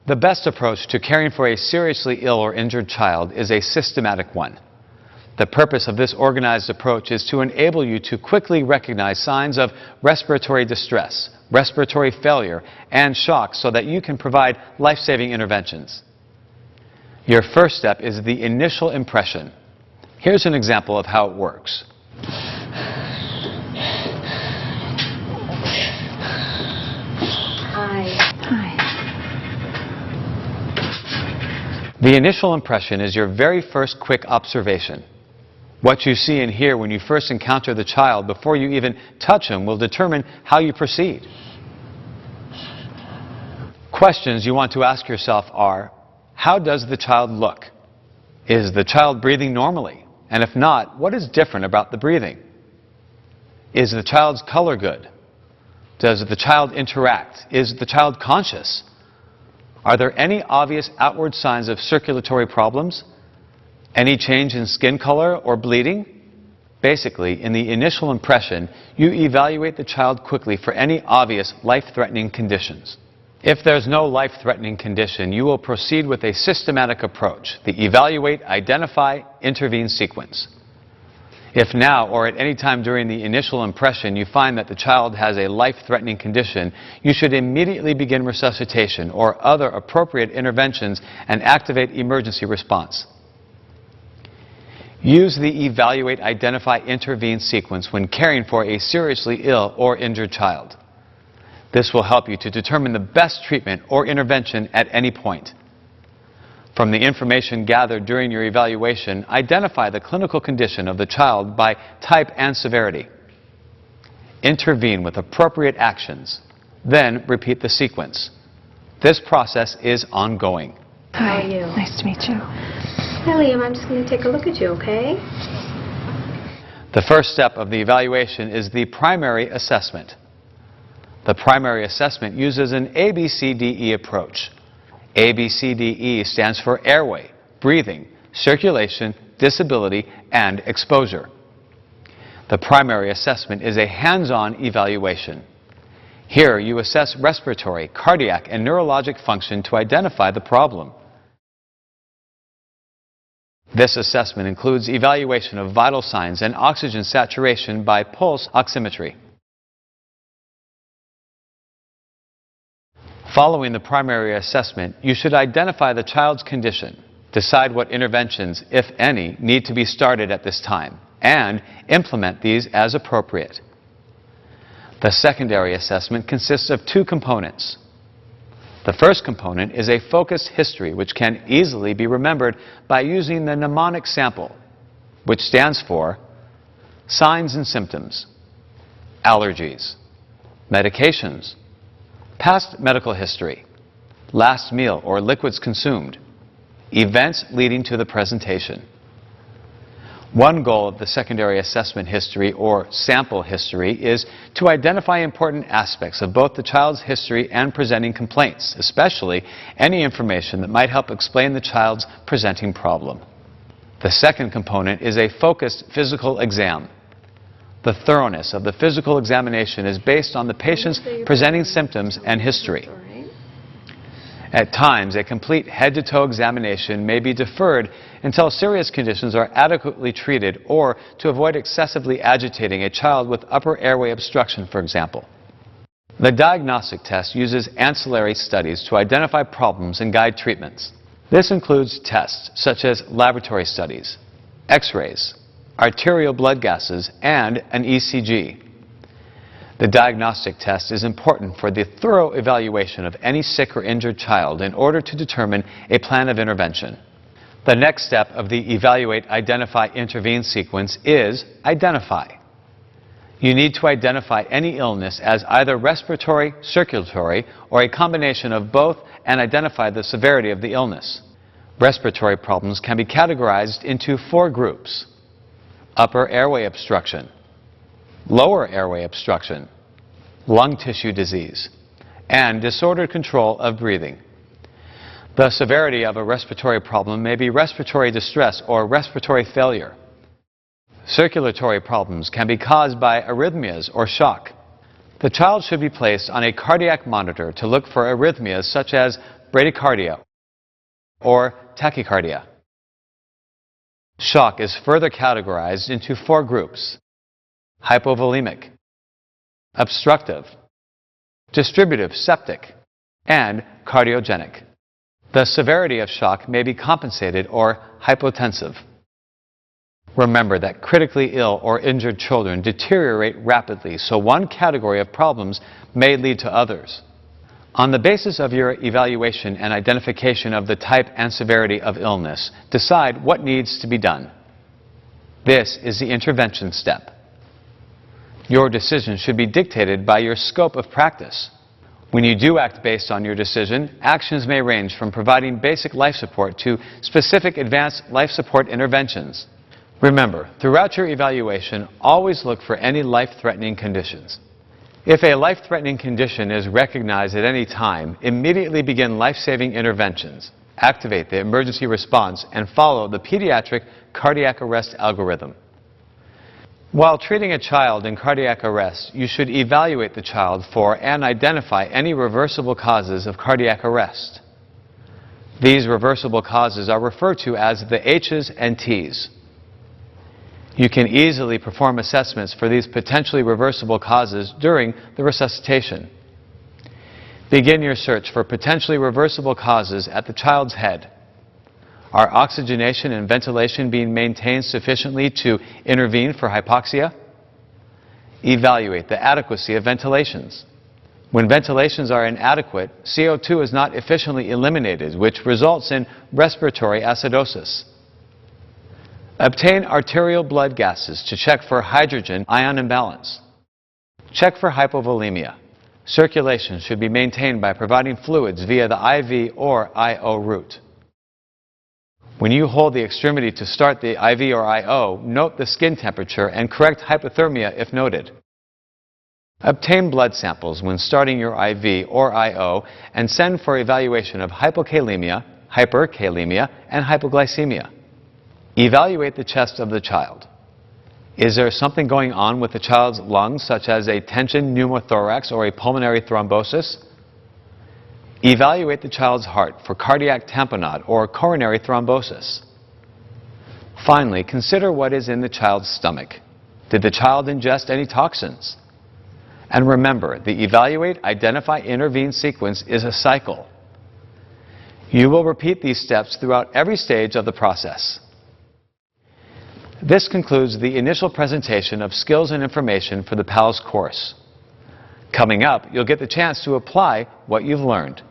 The best approach to caring for a seriously ill or injured child is a systematic one. The purpose of this organized approach is to enable you to quickly recognize signs of respiratory distress, respiratory failure, and shock so that you can provide life-saving interventions. Your first step is the initial impression. Here's an example of how it works. The initial impression is your very first quick observation. What you see and hear when you first encounter the child before you even touch him will determine how you proceed. Questions you want to ask yourself are, how does the child look? Is the child breathing normally? And if not, what is different about the breathing? Is the child's color good? Does the child interact? Is the child conscious? Are there any obvious outward signs of circulatory problems? Any change in skin color or bleeding? Basically, in the initial impression, you evaluate the child quickly for any obvious life-threatening conditions. If there's no life-threatening condition, you will proceed with a systematic approach, the evaluate, identify, intervene sequence. If now or at any time during the initial impression you find that the child has a life-threatening condition, you should immediately begin resuscitation or other appropriate interventions and activate emergency response. Use the evaluate, identify, intervene sequence when caring for a seriously ill or injured child. This will help you to determine the best treatment or intervention at any point. From the information gathered during your evaluation, identify the clinical condition of the child by type and severity. Intervene with appropriate actions. Then repeat the sequence. This process is ongoing. Hi, how are you? Nice to meet you. Hi, Liam. I'm just going to take a look at you, okay? The first step of the evaluation is the primary assessment. The primary assessment uses an ABCDE approach. ABCDE stands for airway, breathing, circulation, disability, and exposure. The primary assessment is a hands-on evaluation. Here you assess respiratory, cardiac, and neurologic function to identify the problem. This assessment includes evaluation of vital signs and oxygen saturation by pulse oximetry. Following the primary assessment, you should identify the child's condition, decide what interventions, if any, need to be started at this time, and implement these as appropriate. The secondary assessment consists of two components. The first component is a focused history which can easily be remembered by using the mnemonic sample, which stands for signs and symptoms, allergies, medications, past medical history, last meal or liquids consumed, events leading to the presentation. One goal of the secondary assessment history or sample history is to identify important aspects of both the child's history and presenting complaints, especially any information that might help explain the child's presenting problem. The second component is a focused physical exam. The thoroughness of the physical examination is based on the patient's presenting symptoms and history. At times, a complete head-to-toe examination may be deferred until serious conditions are adequately treated or to avoid excessively agitating a child with upper airway obstruction, for example. The diagnostic test uses ancillary studies to identify problems and guide treatments. This includes tests such as laboratory studies, X-rays, arterial blood gases, and an ECG. The diagnostic test is important for the thorough evaluation of any sick or injured child in order to determine a plan of intervention. The next step of the evaluate, identify, intervene sequence is identify. You need to identify any illness as either respiratory, circulatory, or a combination of both and identify the severity of the illness. Respiratory problems can be categorized into 4 groups: upper airway obstruction, lower airway obstruction, lung tissue disease, and disordered control of breathing. The severity of a respiratory problem may be respiratory distress or respiratory failure. Circulatory problems can be caused by arrhythmias or shock. The child should be placed on a cardiac monitor to look for arrhythmias such as bradycardia or tachycardia. Shock is further categorized into 4 groups: hypovolemic, obstructive, distributive septic, and cardiogenic. The severity of shock may be compensated or hypotensive. Remember that critically ill or injured children deteriorate rapidly, so one category of problems may lead to others. On the basis of your evaluation and identification of the type and severity of illness, decide what needs to be done. This is the intervention step. Your decision should be dictated by your scope of practice. When you do act based on your decision, actions may range from providing basic life support to specific advanced life support interventions. Remember, throughout your evaluation, always look for any life-threatening conditions. If a life-threatening condition is recognized at any time, immediately begin life-saving interventions, activate the emergency response, and follow the pediatric cardiac arrest algorithm. While treating a child in cardiac arrest, you should evaluate the child for and identify any reversible causes of cardiac arrest. These reversible causes are referred to as the H's and T's. You can easily perform assessments for these potentially reversible causes during the resuscitation. Begin your search for potentially reversible causes at the child's head. Are oxygenation and ventilation being maintained sufficiently to intervene for hypoxia? Evaluate the adequacy of ventilations. When ventilations are inadequate, CO2 is not efficiently eliminated, which results in respiratory acidosis. Obtain arterial blood gases to check for hydrogen-ion imbalance. Check for hypovolemia. Circulation should be maintained by providing fluids via the IV or IO route. When you hold the extremity to start the IV or IO, note the skin temperature and correct hypothermia if noted. Obtain blood samples when starting your IV or IO and send for evaluation of hypokalemia, hyperkalemia, and hypoglycemia. Evaluate the chest of the child. Is there something going on with the child's lungs, such as a tension pneumothorax or a pulmonary thrombosis? Evaluate the child's heart for cardiac tamponade or coronary thrombosis. Finally, consider what is in the child's stomach. Did the child ingest any toxins? And remember, the evaluate, identify, intervene sequence is a cycle. You will repeat these steps throughout every stage of the process. This concludes the initial presentation of skills and information for the PALS course. Coming up, you'll get the chance to apply what you've learned.